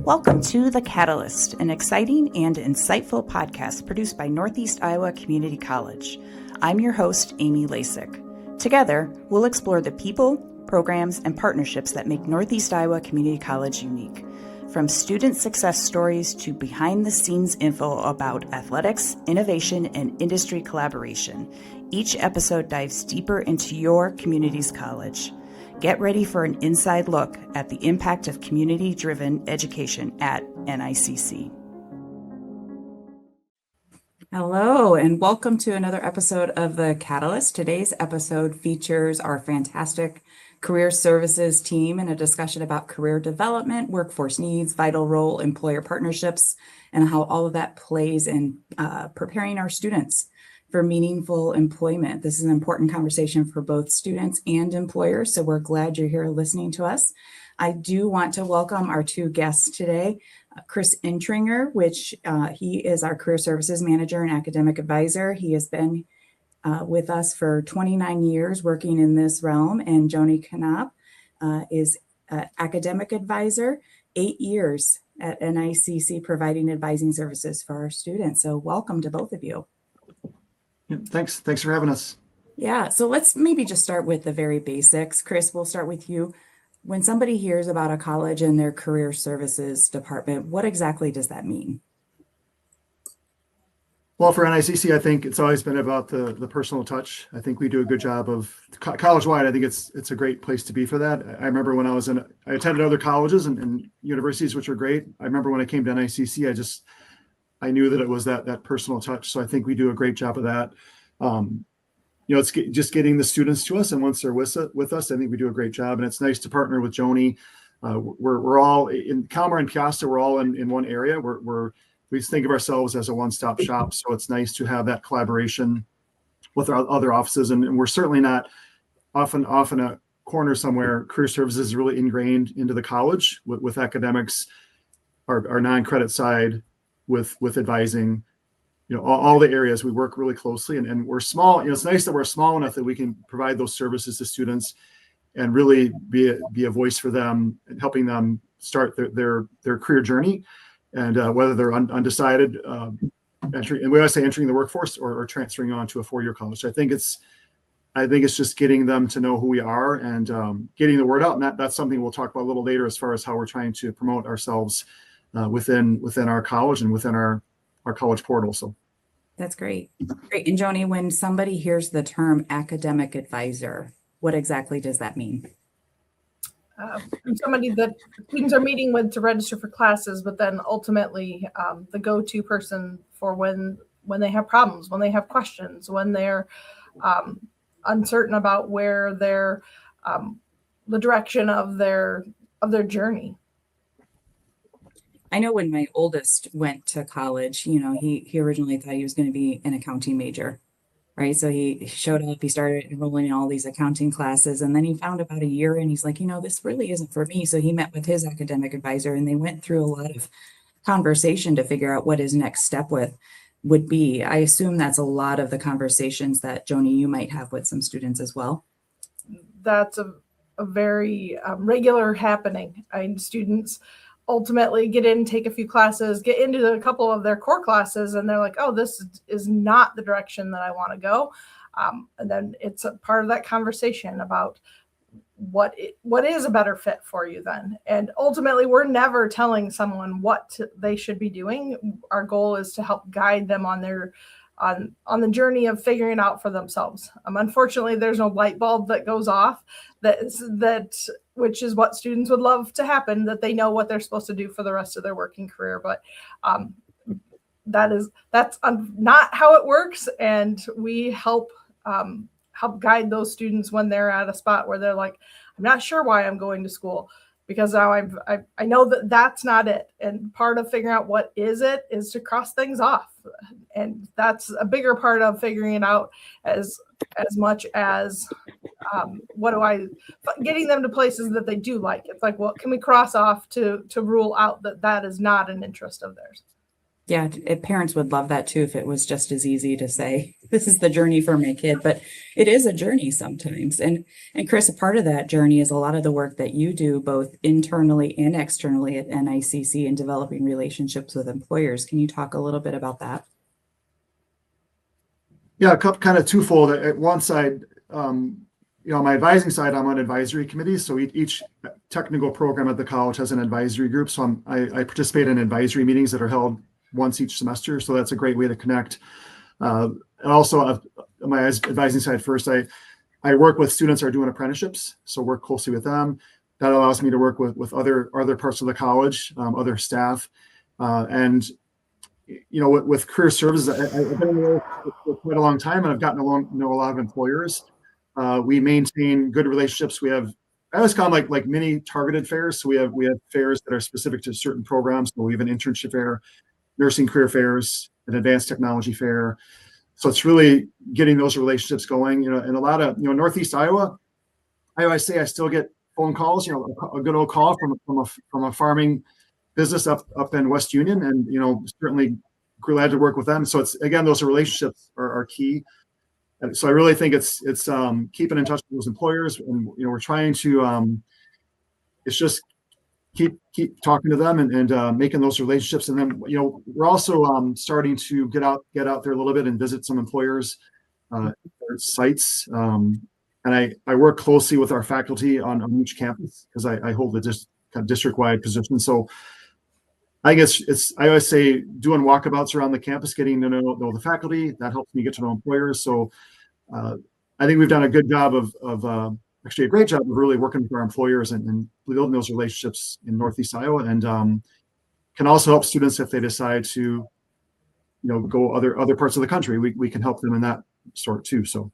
Welcome to The Catalyst, an exciting and insightful podcast produced by Northeast Iowa Community College. I'm your host, Amy Lasik. Together, we'll explore the people, programs, and partnerships that make Northeast Iowa Community College unique. From student success stories to behind-the-scenes info about athletics, innovation, and industry collaboration, each episode dives deeper into your community's college. Get ready for an inside look at the impact of community-driven education at NICC. Hello, and welcome to another episode of The Catalyst. Today's episode features our fantastic career services team in a discussion about career development, workforce needs, vital role, employer partnerships, and how all of that plays in preparing our students for meaningful employment. This is an important conversation for both students and employers, so we're glad you're here listening to us. I do want to welcome our two guests today, Chris Entringer, which he is our career services manager and academic advisor. He has been with us for 29 years working in this realm, and Joni Knopp is academic advisor, 8 years at NICC providing advising services for our students. So welcome to both of you. Thanks for having us. Yeah, so let's maybe just start with the very basics. Chris, we'll start with you. When somebody hears about a college and their career services department, what exactly does that mean? Well, for NICC, I think it's always been about the personal touch. I think we do a good job of college-wide. I think it's a great place to be for that. I remember when I attended other colleges and universities, which are great. I remember when I came to NICC, I knew that it was that personal touch. So I think we do a great job of that. It's just getting the students to us, and once they're with us, I think we do a great job. And it's nice to partner with Joni. We're all in Calmer and Piasta. We're all in one area. We think of ourselves as a one-stop shop. So it's nice to have that collaboration with our other offices. And we're certainly not often a corner somewhere. Career services is really ingrained into the college with academics, our non-credit side, with advising, all the areas we work really closely, and we're small. It's nice that we're small enough that we can provide those services to students and really be a voice for them and helping them start their career journey, and whether they're undecided, entering, and we always say entering the workforce or transferring on to a four-year college. I think it's just getting them to know who we are and getting the word out, and that's something we'll talk about a little later as far as how we're trying to promote ourselves within our college and within our college portal. So that's great. And Joni, when somebody hears the term academic advisor, what exactly does that mean? Somebody that students are meeting with to register for classes, but then ultimately the go-to person for when they have problems, when they have questions, when they're uncertain about where the direction of their journey. I know when my oldest went to college, he originally thought he was going to be an accounting major, right? So he showed up, he started enrolling in all these accounting classes, and then he found about a year and he's like, this really isn't for me. So he met with his academic advisor and they went through a lot of conversation to figure out what his next step would be. I assume that's a lot of the conversations that, Joni, you might have with some students as well. That's a very regular happening. Students ultimately get in, take a few classes, get into a couple of their core classes, and they're like, oh, this is not the direction that I want to go. And then it's a part of that conversation about what is a better fit for you then. And ultimately, we're never telling someone what they should be doing. Our goal is to help guide them on the journey of figuring out for themselves. Unfortunately, there's no light bulb that goes off which is what students would love to happen, that they know what they're supposed to do for the rest of their working career. But that's not how it works. And we help guide those students when they're at a spot where they're like, I'm not sure why I'm going to school, because now I know that that's not it. And part of figuring out what is it is to cross things off. And that's a bigger part of figuring it out as much as getting them to places that they do like. It's like, well, can we cross off to rule out that is not an interest of theirs? Yeah, parents would love that too if it was just as easy to say, this is the journey for my kid, but it is a journey sometimes. And Chris, a part of that journey is a lot of the work that you do both internally and externally at NICC in developing relationships with employers. Can you talk a little bit about that? Yeah, kind of twofold. At one side, on my advising side, I'm on advisory committees. So each technical program at the college has an advisory group. So I participate in advisory meetings that are held once each semester. So that's a great way to connect. And also on my advising side first, I work with students that are doing apprenticeships. So work closely with them. That allows me to work with other parts of the college, other staff. And with career services, I've been in the role for quite a long time, and I've gotten to know a lot of employers. We maintain good relationships. I always call them like mini targeted fairs. So we have fairs that are specific to certain programs. So we have an internship fair, nursing career fairs, an advanced technology fair. So it's really getting those relationships going. And a lot of Northeast Iowa, I always say I still get phone calls. A good old call from a farming business up in West Union, and certainly glad to work with them. So it's, again, those relationships are key. And so I really think it's keeping in touch with those employers, and we're trying to it's just keep talking to them and making those relationships. And then we're also starting to get out there a little bit and visit some employers sites. And I work closely with our faculty on each campus because I hold the kind of district-wide position. So I guess I always say doing walkabouts around the campus, getting to know the faculty, that helps me get to know employers. So I think we've done a good job of actually a great job of really working with our employers and building those relationships in Northeast Iowa, and can also help students if they decide to go other parts of the country. We can help them in that sort too. So.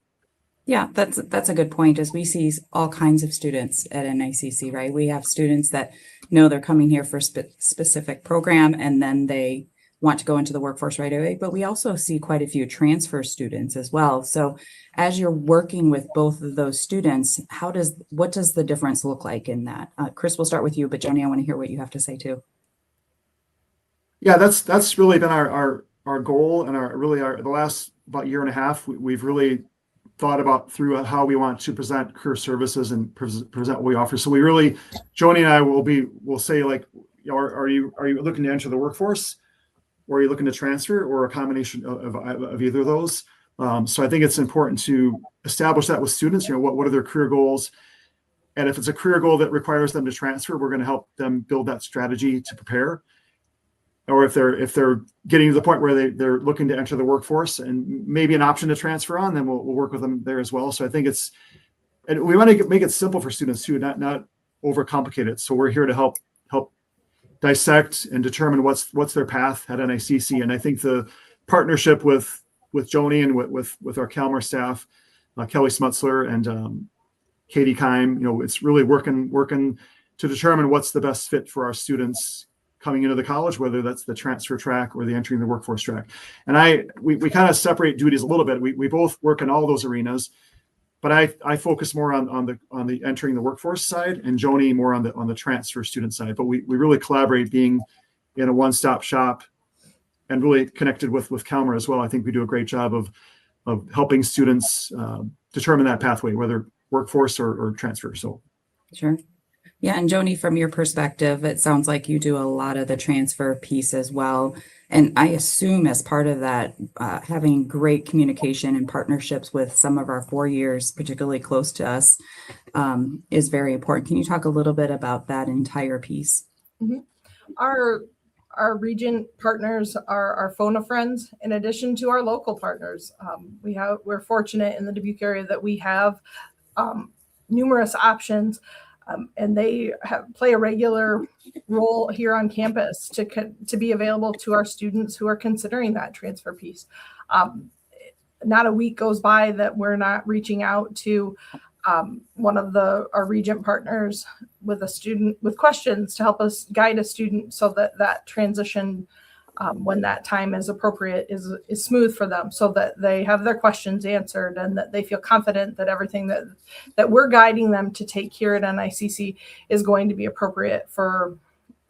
Yeah, that's a good point, as we see all kinds of students at NICC, right? We have students that know they're coming here for a specific program and then they want to go into the workforce right away, but we also see quite a few transfer students as well. So as you're working with both of those students, what does the difference look like in that? Chris, we'll start with you, but Joni, I want to hear what you have to say too. Yeah, that's really been our goal, and the last about year and a half, we've really thought about through how we want to present career services and present what we offer. So Joni and I will say, like, are you looking to enter the workforce, or are you looking to transfer, or a combination of either of those? So I think it's important to establish that with students. What are their career goals? And if it's a career goal that requires them to transfer, we're going to help them build that strategy to prepare. Or if they're getting to the point where they're looking to enter the workforce and maybe an option to transfer on, then we'll work with them there as well. So I think and we want to make it simple for students too, not overcomplicate it. So we're here to help dissect and determine what's their path at NICC. And I think the partnership with Joni and with our Calmer staff, Kelly Smutzler and Katie Keim, it's really working to determine what's the best fit for our students coming into the college, whether that's the transfer track or the entering the workforce track. And we kind of separate duties a little bit. We both work in all those arenas, but I focus more on the entering the workforce side, and Joni more on the transfer student side. But we really collaborate, being in a one-stop shop and really connected with Calmer as well. I think we do a great job of helping students determine that pathway, whether workforce or transfer. So sure. Yeah, and Joni, from your perspective, it sounds like you do a lot of the transfer piece as well. And I assume as part of that, having great communication and partnerships with some of our 4 years, particularly close to us, is very important. Can you talk a little bit about that entire piece? Mm-hmm. Our region partners are our FONA friends, in addition to our local partners. We're fortunate in the Dubuque area that we have numerous options. And they play a regular role here on campus to be available to our students who are considering that transfer piece. Not a week goes by that we're not reaching out to one of our regent partners with a student with questions to help us guide a student so that transition, when that time is appropriate, is smooth for them, so that they have their questions answered and that they feel confident that everything that we're guiding them to take here at NICC is going to be appropriate for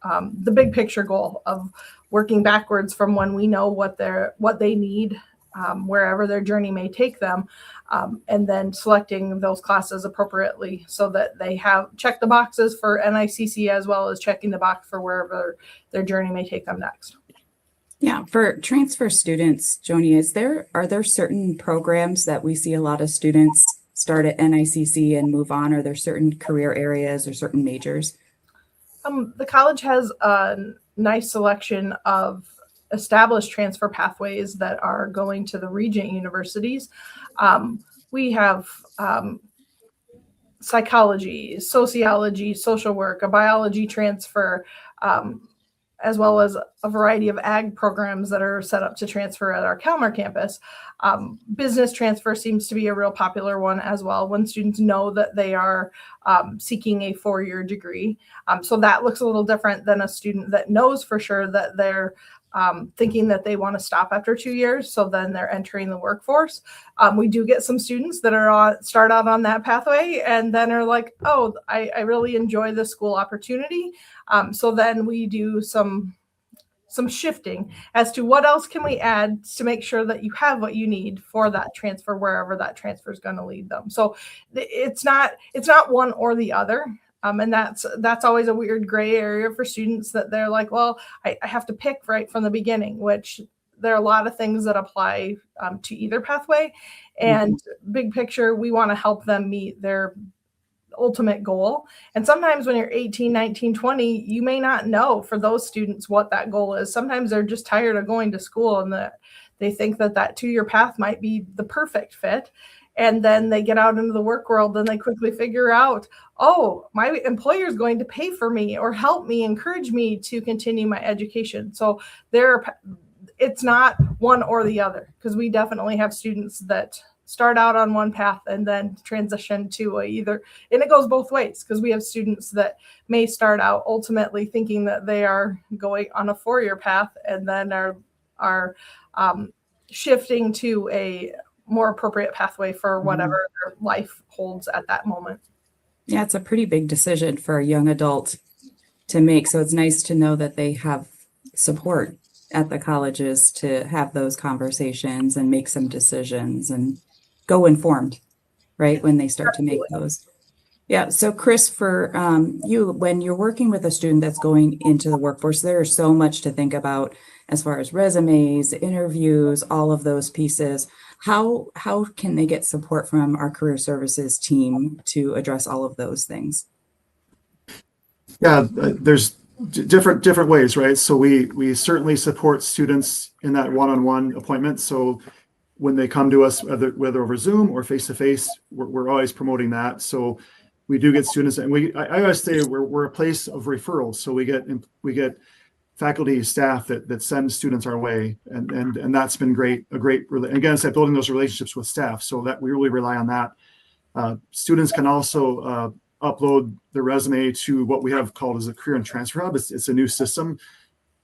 the big picture goal of working backwards from when we know what they need, wherever their journey may take them, and then selecting those classes appropriately so that they have checked the boxes for NICC as well as checking the box for wherever their journey may take them next. Yeah, for transfer students, Joni, are there certain programs that we see a lot of students start at NICC and move on? Are there certain career areas or certain majors? The college has a nice selection of established transfer pathways that are going to the Regent universities. We have psychology, sociology, social work, a biology transfer, as well as a variety of ag programs that are set up to transfer at our Calmer campus. Business transfer seems to be a real popular one as well when students know that they are seeking a 4-year degree. So that looks a little different than a student that knows for sure that they're thinking that they want to stop after 2 years. So then they're entering the workforce. We do get some students that start out on that pathway and then are like, oh, I really enjoy the school opportunity. So then we do some shifting as to what else can we add to make sure that you have what you need for that transfer, wherever that transfer is going to lead them. So it's not one or the other. And that's always a weird gray area for students that they're like, well, I have to pick right from the beginning, which there are a lot of things that apply to either pathway. And big picture, we want to help them meet their ultimate goal. And sometimes when you're 18, 19, 20, you may not know for those students what that goal is. Sometimes they're just tired of going to school and they think that 2-year path might be the perfect fit. And then they get out into the work world and they quickly figure out, oh, my employer is going to pay for me or help me, encourage me to continue my education. So it's not one or the other, because we definitely have students that start out on one path and then transition to either, and it goes both ways, because we have students that may start out ultimately thinking that they are going on a 4-year path and then are shifting to a more appropriate pathway for whatever their life holds at that moment. Yeah, it's a pretty big decision for a young adult to make. So it's nice to know that they have support at the colleges to have those conversations and make some decisions and go informed, right, when they start to make those. Yeah. So Chris, for you, when you're working with a student that's going into the workforce, there's so much to think about as far as resumes, interviews, all of those pieces. How can they get support from our career services team to address all of those things? Yeah, there's different ways, right? So we certainly support students in that one-on-one appointment. So when they come to us, whether over Zoom or face-to-face, we're always promoting that. So we do get students, and I always say we're a place of referrals. So we get faculty, staff that send students our way, and that's been great. Again, it's like building those relationships with staff, so that we really rely on that. Students can also upload their resume to what we have called as a Career and Transfer Hub. It's a new system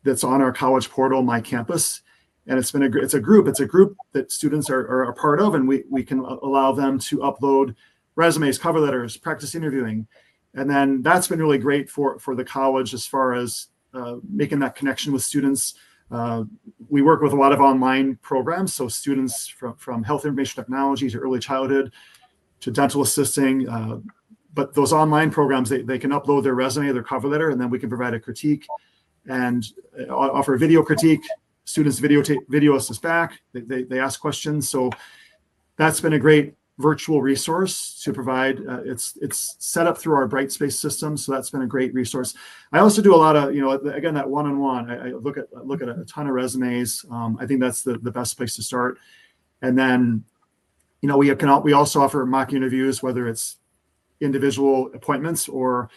that's on our college portal, My Campus, and it's a group that students are a part of, and we can allow them to upload resumes, cover letters, practice interviewing, and then that's been really great for the college as far as making that connection with students. We work with a lot of online programs, so students from health information technology to early childhood to dental assisting. But those online programs, they can upload their resume, their cover letter, and then we can provide a critique and offer a video critique. Students video us back. They ask questions. So that's been a great virtual resource to provide. It's set up through our Brightspace system, so that's been a great resource. I also do a lot of, again, that one-on-one. I look at a ton of resumes. I think that's the best place to start. And then, we also offer mock interviews, whether it's individual appointments or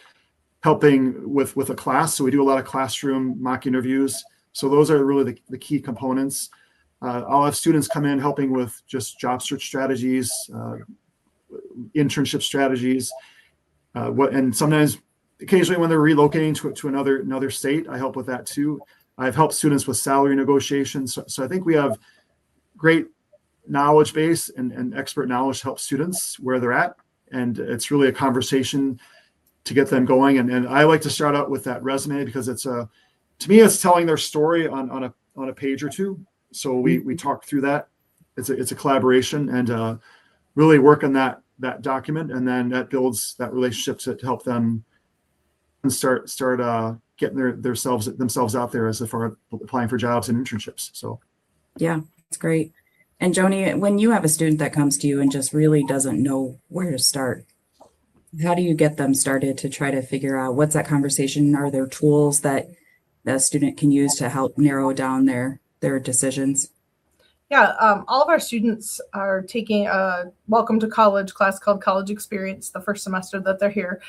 helping with a class. So we do a lot of classroom mock interviews. So those are really the key components. I'll have students come in helping with just job search strategies, internship strategies, and sometimes, occasionally, when they're relocating to another state, I help with that too. I've helped students with salary negotiations. So I think we have great knowledge base and expert knowledge to help students where they're at, and it's really a conversation to get them going. And I like to start out with that resume because to me, it's telling their story on a page or two. So we talk through that. It's a collaboration and really work on that document, and then that builds that relationship to help them start getting themselves out there as far as applying for jobs and internships. So Yeah, that's great. And Joni, when you have a student that comes to you and just really doesn't know where to start, how do you get them started to try to figure out what's that conversation? Are there tools that the student can use to help narrow down their decisions? Yeah, all of our students are taking a welcome to college class called College Experience the first semester that they're here.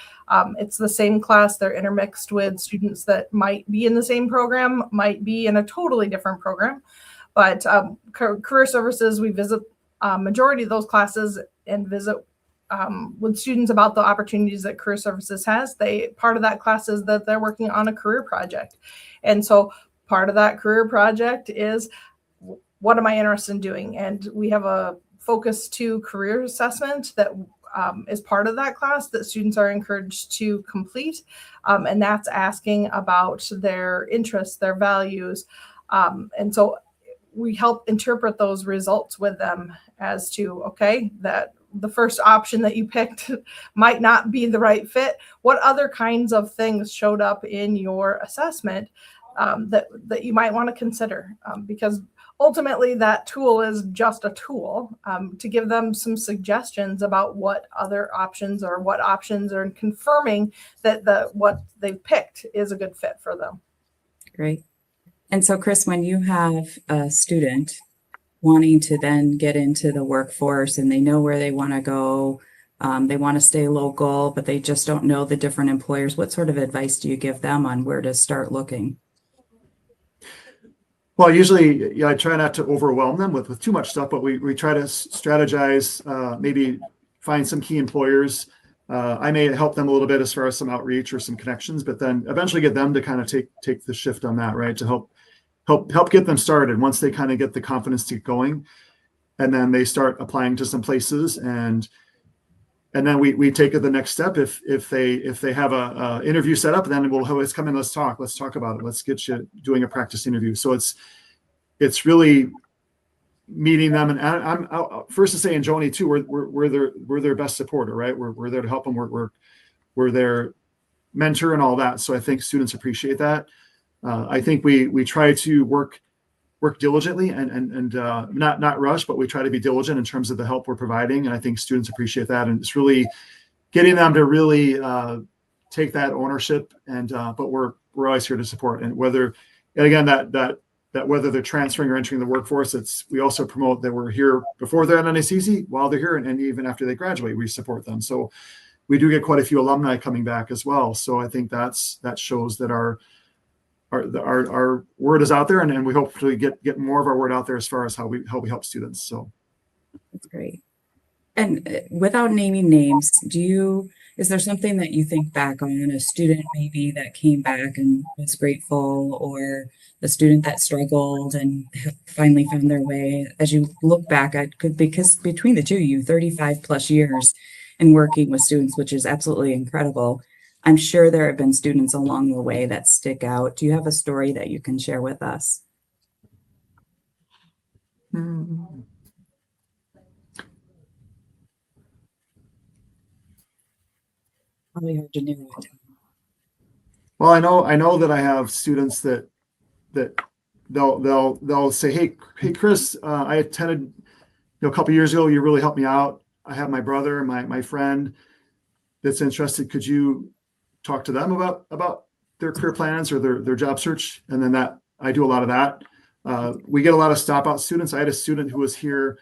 It's the same class. They're intermixed with students that might be in the same program, might be in a totally different program. But career services, we visit majority of those classes and visit with students about the opportunities that career services has. Part of that class is that they're working on a career project. And so part of that career project is, what am I interested in doing? And we have a focus to career assessment that is part of that class that students are encouraged to complete. And that's asking about their interests, their values. And so we help interpret those results with them as to, okay, that the first option that you picked might not be the right fit. What other kinds of things showed up in your assessment that you might want to consider? Because ultimately, that tool is just a tool to give them some suggestions about what other options or what options are confirming that what they've picked is a good fit for them. Great. And so, Chris, when you have a student wanting to then get into the workforce and they know where they want to go, they want to stay local, but they just don't know the different employers, what sort of advice do you give them on where to start looking? Well, usually, I try not to overwhelm them with too much stuff, but we try to strategize, maybe find some key employers. I may help them a little bit as far as some outreach or some connections, but then eventually get them to kind of take the shift on that, right? To help get them started once they kind of get the confidence to get going, and then they start applying to some places, and then we take it the next step. If they have a interview set up, then we'll always come in. Let's talk about it. Let's get you doing a practice interview. So it's really meeting them. And I'm first to say, and Joni too, we're their best supporter, right? We're there to help them. We're their mentor and all that. So I think students appreciate that. I think we try to work diligently and not rush, but we try to be diligent in terms of the help we're providing. And I think students appreciate that. And it's really getting them to really take that ownership. And but we're always here to support. And whether they're transferring or entering the workforce, we also promote that we're here before they're at NICC, while they're here, and even after they graduate, we support them. So we do get quite a few alumni coming back as well. So I think that shows that our word is out there, and we hopefully get more of our word out there as far as how we help students. So that's great. And without naming names, is there something that you think back on, a student maybe that came back and was grateful, or a student that struggled and finally found their way? As you look back because between the two of you, 35 plus years in working with students, which is absolutely incredible, I'm sure there have been students along the way that stick out. Do you have a story that you can share with us? Mm-hmm. Probably hard to narrow it down. Well, I know that I have students that they'll say, hey Chris, I attended a couple years ago. You really helped me out. I have my brother, my friend that's interested. Could you talk to them about their career plans or their job search? And then I do a lot of that. We get a lot of stop out students. I had a student who was here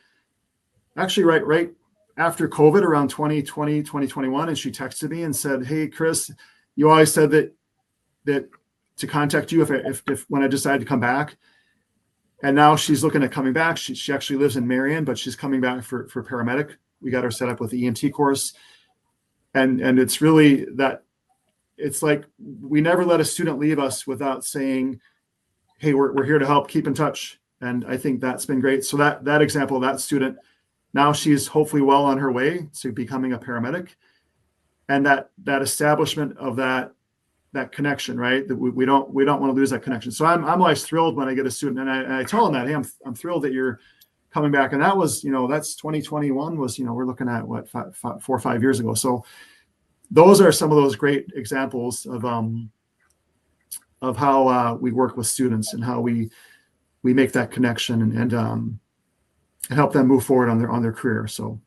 actually right after COVID, around 2020, 2021. And she texted me and said, hey, Chris, you always said that to contact you if when I decided to come back. And now she's looking at coming back. She actually lives in Marion, but she's coming back for paramedic. We got her set up with the EMT course. And it's really that it's like we never let a student leave us without saying, hey, we're here to help, keep in touch. And I think that's been great. So that example, that student, now she's hopefully well on her way to becoming a paramedic. and that establishment of that connection, right? That we don't want to lose that connection. So I'm always thrilled when I get a student, and I tell them that, hey, I'm thrilled that you're coming back. And that was, that's 2021 was, we're looking at what, 4 or 5 years ago. So those are some of those great examples of how we work with students and how we make that connection and help them move forward on their career. So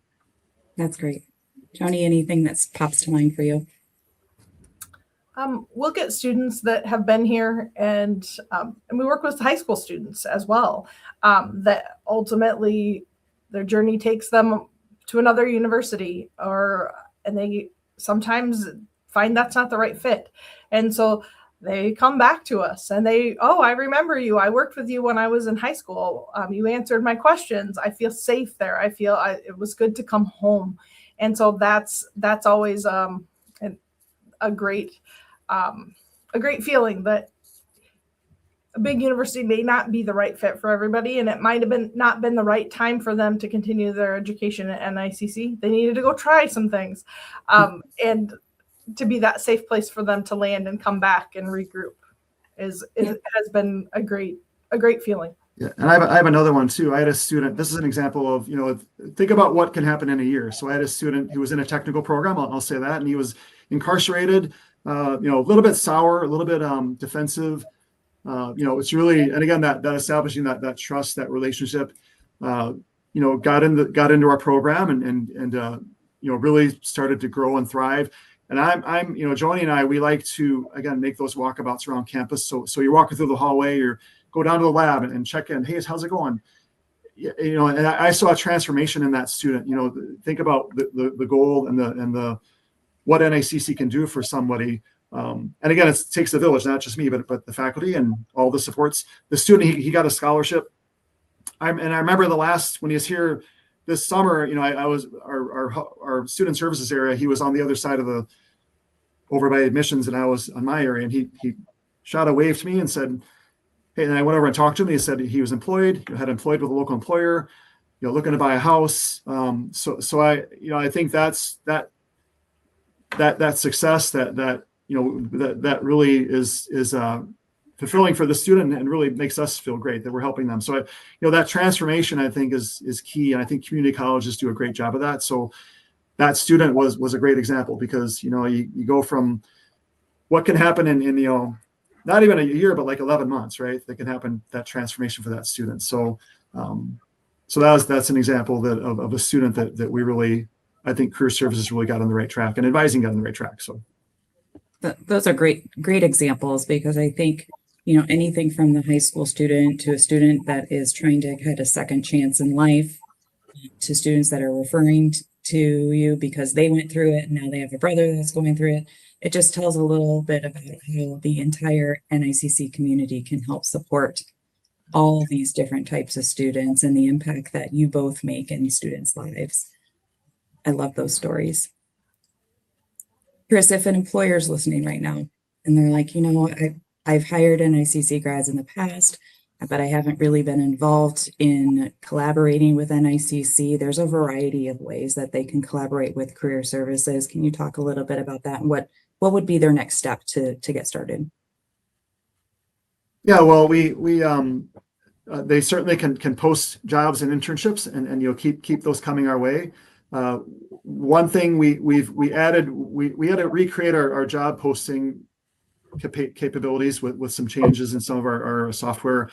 That's great. Joni, anything that pops to mind for you? We'll get students that have been here, and we work with high school students as well, that ultimately their journey takes them to another university, and they sometimes find that's not the right fit. And so they come back to us and I remember you. I worked with you when I was in high school. You answered my questions. I feel safe there. I feel it was good to come home. And so that's always a great feeling that a big university may not be the right fit for everybody, and it might have not been the right time for them to continue their education at NICC. They needed to go try some things, and to be that safe place for them to land and come back and regroup has been a great feeling. Yeah, and I have another one too. I had a student. This is an example of, think about what can happen in a year. So I had a student who was in a technical program. I'll say that, and he was incarcerated. A little bit sour, a little bit defensive. It's really, and again, that establishing that trust, that relationship, got into our program and really started to grow and thrive. And I'm Joni and I, we like to, again, make those walkabouts around campus. So you're walking through the hallway, or go down to the lab and check in. Hey, how's it going? And I saw a transformation in that student. Think about the goal and the what NICC can do for somebody. And again, it takes the village, not just me, but the faculty and all the supports. The student, he got a scholarship. I remember when he was here this summer, I was our student services area. He was on the other side over by admissions, and I was on my area, and he shot a wave to me and said, hey, and I went over and talked to him. He said he was employed, had employed with a local employer, looking to buy a house. So I think that's that success that really is fulfilling for the student and really makes us feel great that we're helping them. So that transformation, I think, is key, and I think community colleges do a great job of that. So that student was a great example, because you go from what can happen in not even a year, but like 11 months, right? That can happen, that transformation for that student. So that's an example of a student that we really, I think career services really got on the right track, and advising got on the right track. So those are great examples, because I think, anything from the high school student to a student that is trying to get a second chance in life, to students that are referring to you because they went through it and now they have a brother that's going through it. It just tells a little bit about how the entire NICC community can help support all these different types of students and the impact that you both make in students' lives. I love those stories. Chris, if an employer is listening right now and they're like, I've hired NICC grads in the past, but I haven't really been involved in collaborating with NICC. There's a variety of ways that they can collaborate with career services. Can you talk a little bit about that, and what would be their next step to get started? Yeah, well, we they certainly can post jobs and internships, and keep those coming our way. One thing we added, we had to recreate our job posting capabilities with some changes in some of our software.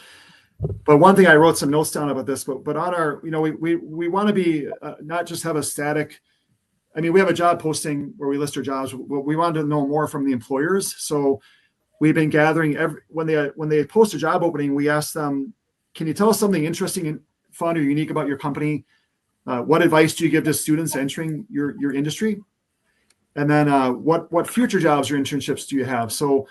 But one thing, I wrote some notes down about this, but on our, we want to be not just have a static. I mean, we have a job posting where we list our jobs. We wanted to know more from the employers. So we've been gathering when they post a job opening, we ask them, can you tell us something interesting and fun or unique about your company? What advice do you give to students entering your industry? And then what future jobs or internships do you have? So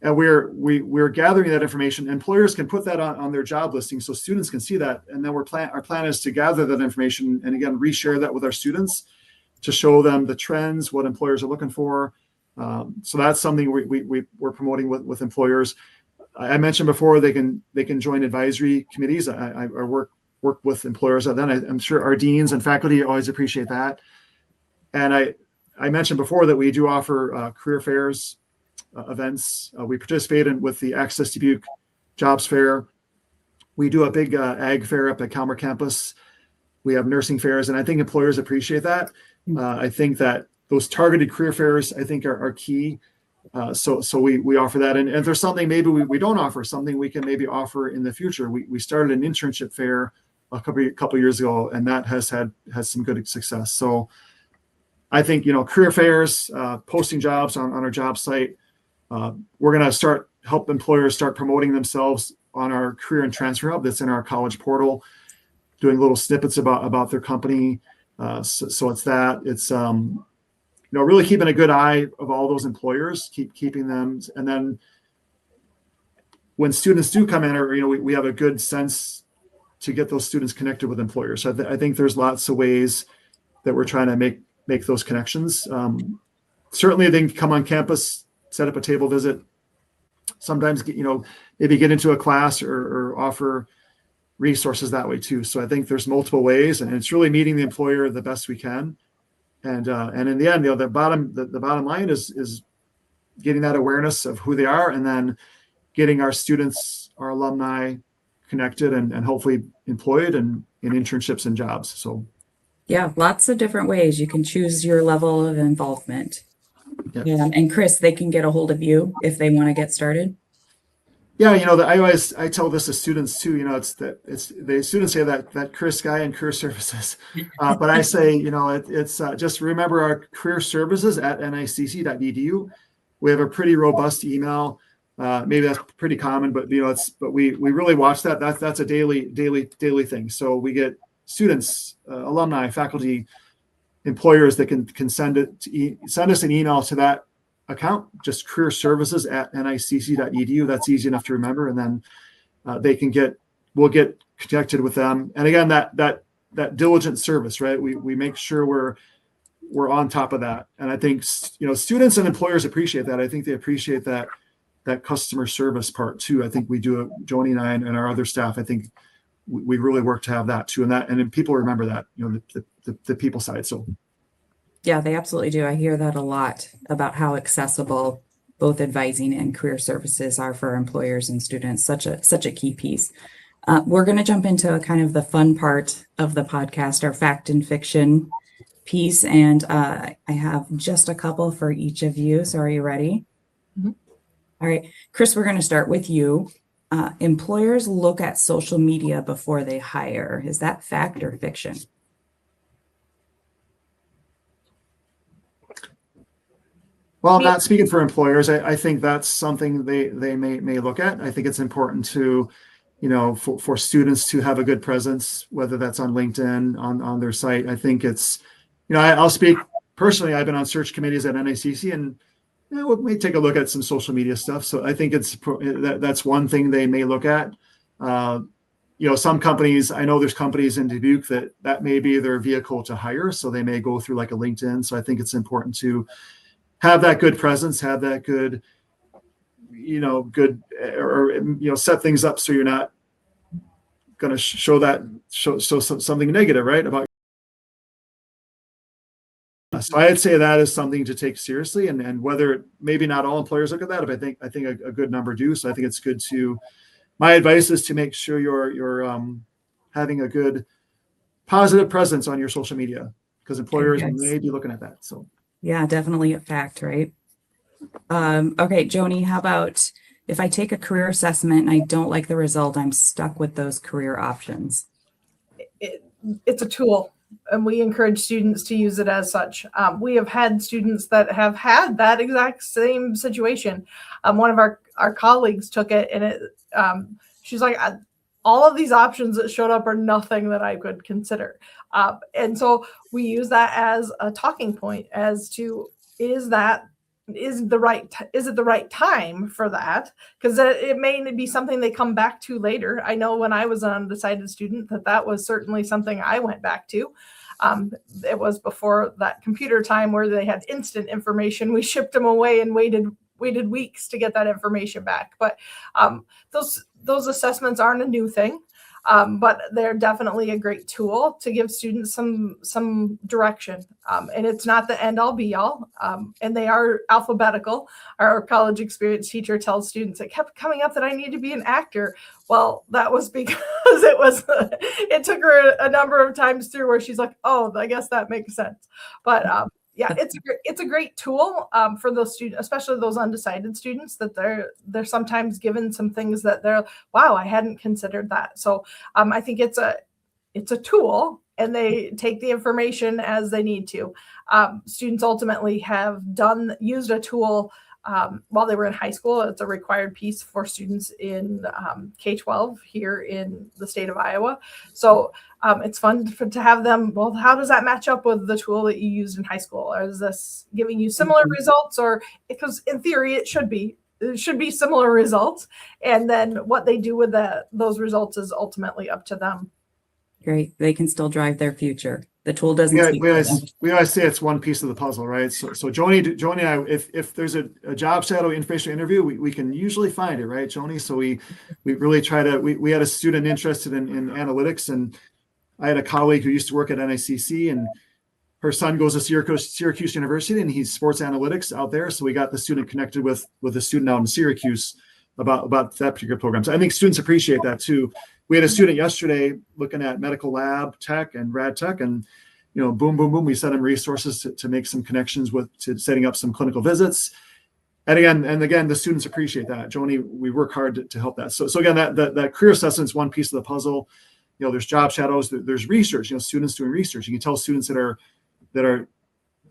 we're gathering that information. Employers can put that on their job listing so students can see that. And then our plan is to gather that information and, again, reshare that with our students to show them the trends, what employers are looking for. So that's something we're promoting with employers. I mentioned before they can join advisory committees. I work with employers. Then I'm sure our deans and faculty always appreciate that. And I mentioned before that we do offer career fairs, events. We participate in with the Access Dubuque Jobs Fair. We do a big ag fair up at Calmer campus. We have nursing fairs, and I think employers appreciate that. I think that those targeted career fairs, I think, are key. So we offer that. And if there's something maybe we don't offer, something we can maybe offer in the future. We started an internship fair a couple years ago, and that has some good success. So I think, career fairs, posting jobs on our job site. We're going to help employers start promoting themselves on our career and transfer hub that's in our college portal, doing little snippets about their company. So it's that. It's really keeping a good eye of all those employers, keeping them, and then when students do come in, or we have a good sense to get those students connected with employers. So I think there's lots of ways that we're trying to make those connections. Certainly, they can come on campus, set up a table visit. Sometimes maybe get into a class or offer resources that way too. So I think there's multiple ways, and it's really meeting the employer the best we can. And in the end, the bottom line is getting that awareness of who they are, and then getting our students, our alumni, connected and hopefully employed and in internships and jobs. So yeah, lots of different ways you can choose your level of involvement. yeah. And Chris, they can get a hold of you if they want to get started. Yeah, I tell this to students too. The students say that Chris guy in career services, but I say it's just remember our career services at nicc.edu. We have a pretty robust email. Maybe that's pretty common, but we really watch that. That's a daily thing. So we get students, alumni, faculty, employers that can send us an email to that account, just career services at nicc.edu. That's easy enough to remember, and then we'll get connected with them. And again, that diligent service, right? We make sure we're on top of that. And I think students and employers appreciate that. I think they appreciate that customer service part too. I think we do it, Joni and I and our other staff. I think we really work to have that too, and then people remember that, the people side. So yeah, they absolutely do. I hear that a lot about how accessible both advising and career services are for employers and students. Such a key piece. We're going to jump into kind of the fun part of the podcast, our fact and fiction piece, and I have just a couple for each of you. So are you ready? Mm-hmm. All right, Chris, we're going to start with you. Employers look at social media before they hire. Is that fact or fiction? Well, I'm not speaking for employers. I think that's something they may look at. I think it's important to, for students to have a good presence, whether that's on LinkedIn, on their site. I think it's, I'll speak personally. I've been on search committees at NICC, and we may take a look at some social media stuff. So I think that's one thing they may look at. Some companies, I know there's companies in Dubuque that may be their vehicle to hire, so they may go through like a LinkedIn. So I think it's important to have that good presence, have that good, set things up so you're not going to show something negative, right? About. So I'd say that is something to take seriously, and whether maybe not all employers look at that, but I think a good number do. So I think it's good my advice is to make sure you're having a good positive presence on your social media, because employers may be looking at that. So. Yeah, definitely a fact, right? Okay, Joni, how about if I take a career assessment and I don't like the result, I'm stuck with those career options? It's a tool, and we encourage students to use it as such. We have had students that have had that exact same situation. One of our colleagues took it, and she's like, all of these options that showed up are nothing that I could consider. And so we use that as a talking point as to, is it the right time for that? Because it may be something they come back to later. I know when I was an undecided student that was certainly something I went back to. It was before that computer time where they had instant information. We shipped them away and waited weeks to get that information back. But those assessments aren't a new thing. but they're definitely a great tool to give students some direction. And it's not the end all be all. And they are alphabetical. Our college experience teacher tells students it kept coming up that I need to be an actor. Well, that was because it took her a number of times through where she's like, oh, I guess that makes sense. But yeah, it's a great tool for those students, especially those undecided students, that they're sometimes given some things that they're, wow, I hadn't considered that. So I think it's a tool, and they take the information as they need to. Students ultimately have used a tool while they were in high school. It's a required piece for students in K-12 here in the state of Iowa. So it's fun to have them, well, how does that match up with the tool that you used in high school? Or is this giving you similar results? Or because in theory, it should be similar results. And then what they do with those results is ultimately up to them. Great. They can still drive their future. The tool doesn't. Yeah, we always say it's one piece of the puzzle, right? So Joni and I, if there's a job shadow information interview, we can usually find it, right, Joni? So we really try to. We had a student interested in analytics, and I had a colleague who used to work at NICC, and her son goes to Syracuse University, and he's sports analytics out there. So we got the student connected with a student out in Syracuse about that particular program. So I think students appreciate that too. We had a student yesterday looking at medical lab tech and rad tech, and boom, boom, boom. We sent him resources to make some connections to setting up some clinical visits. And again, the students appreciate that. Joni, we work hard to help that. So again, that career assessment is one piece of the puzzle. There's job shadows, there's research. Students doing research. You can tell students that are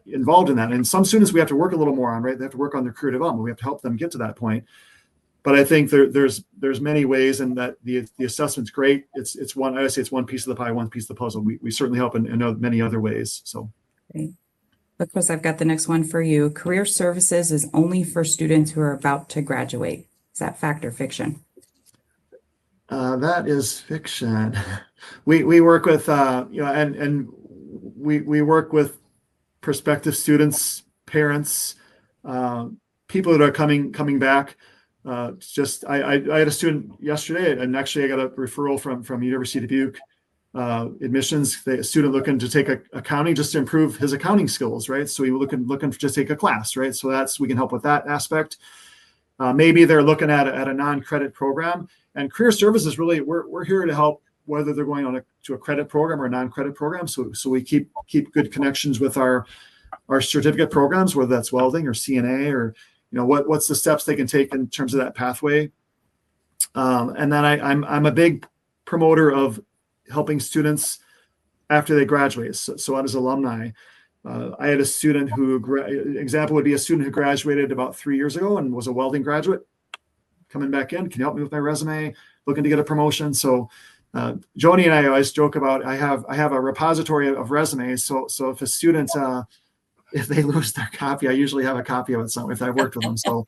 involved in that. And some students we have to work a little more on, right? They have to work on their career development. We have to help them get to that point. But I think there's many ways, and that the assessment's great. It's one, I would say it's one piece of the pie, one piece of the puzzle. We certainly help in many other ways. So, great. Of course, I've got the next one for you. Career services is only for students who are about to graduate. Is that fact or fiction? That is fiction. We work with and we work with prospective students, parents, people that are coming back. I had a student yesterday, and actually I got a referral from University of Dubuque admissions. A student looking to take accounting just to improve his accounting skills, right? So he looking to just take a class, right? So we can help with that aspect. Maybe they're looking at a non-credit program, and career services really we're here to help whether they're going to a credit program or a non-credit program. So we keep good connections with our certificate programs, whether that's welding or CNA or what's the steps they can take in terms of that pathway. And then I'm a big promoter of helping students after they graduate. So as alumni, I had a student example would be a student who graduated about 3 years ago and was a welding graduate coming back in. Can you help me with my resume? Looking to get a promotion. So Joni and I always joke about, I have a repository of resumes. So if a student, if they lose their copy, I usually have a copy of it if I've worked with them. So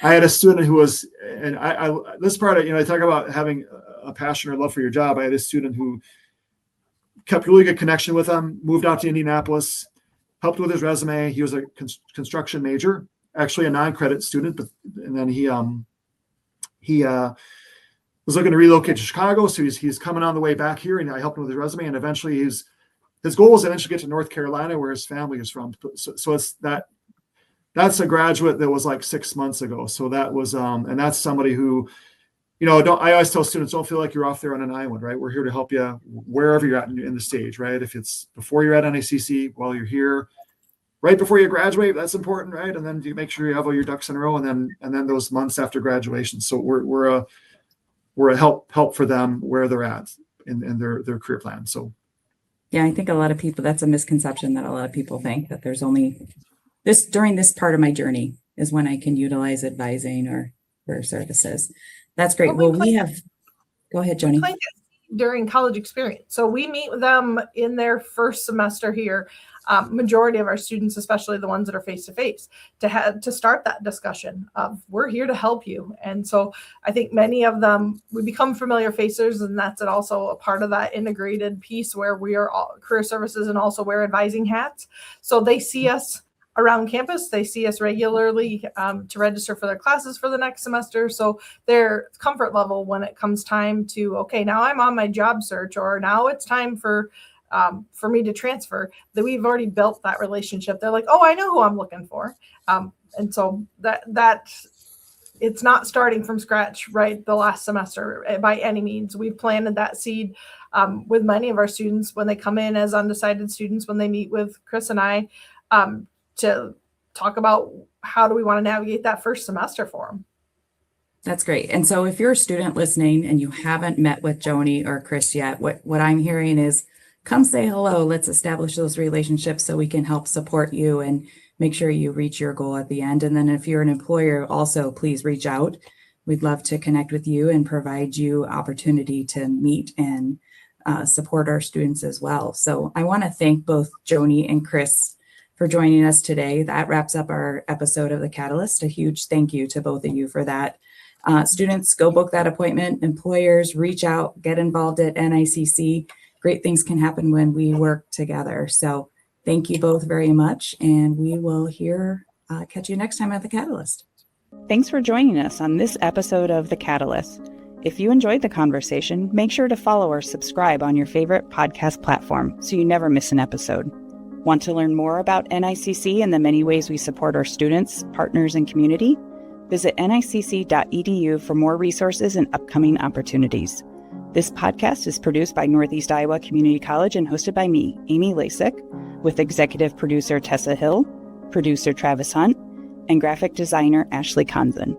I had a student who was, and I this part of, I talk about having a passion or love for your job. I had a student who kept really good connection with him, moved out to Indianapolis, helped with his resume. He was a construction major, actually a non-credit student, and then he was looking to relocate to Chicago. So he's coming on the way back here, and I helped him with his resume, and eventually his goal is to eventually get to North Carolina, where his family is from. So it's that's a graduate that was like 6 months ago. So that was, and that's somebody who, I always tell students, don't feel like you're off there on an island, right? We're here to help you wherever you're at in the stage, right? If it's before you're at NICC, while you're here, right before you graduate, that's important, right? And then you make sure you have all your ducks in a row, and then those months after graduation. So we're a help for them where they're at in their career plan. So. Yeah, I think a lot of people, that's a misconception that a lot of people think, that there's only during this part of my journey is when I can utilize advising or career services. That's great. Well, go ahead, Joni. During college experience. So we meet with them in their first semester here. Majority of our students, especially the ones that are face-to-face, to start that discussion of, we're here to help you. And so I think many of them, we become familiar faces, and that's also a part of that integrated piece where we are all career services and also wear advising hats. So they see us around campus. They see us regularly to register for their classes for the next semester. So their comfort level when it comes time to, okay, now I'm on my job search, or now it's time for me to transfer, that we've already built that relationship. They're like, oh, I know who I'm looking for. And so that it's not starting from scratch, right? The last semester by any means. We've planted that seed with many of our students when they come in as undecided students, when they meet with Chris and I to talk about how do we want to navigate that first semester for them. That's great. And so if you're a student listening and you haven't met with Joni or Chris yet, what I'm hearing is come say hello. Let's establish those relationships so we can help support you and make sure you reach your goal at the end. And then if you're an employer, also please reach out. We'd love to connect with you and provide you opportunity to meet and support our students as well. So I want to thank both Joni and Chris for joining us today. That wraps up our episode of The Catalyst. A huge thank you to both of you for that. Students, go book that appointment. Employers, reach out, get involved at NICC. Great things can happen when we work together. So thank you both very much, and we will catch you next time at The Catalyst. Thanks for joining us on this episode of The Catalyst. If you enjoyed the conversation, make sure to follow or subscribe on your favorite podcast platform so you never miss an episode. Want to learn more about NICC and the many ways we support our students, partners, and community? Visit nicc.edu for more resources and upcoming opportunities. This podcast is produced by Northeast Iowa Community College and hosted by me, Amy Lasik, with executive producer Tessa Hill, producer Travis Hunt, and graphic designer Ashley Konzen.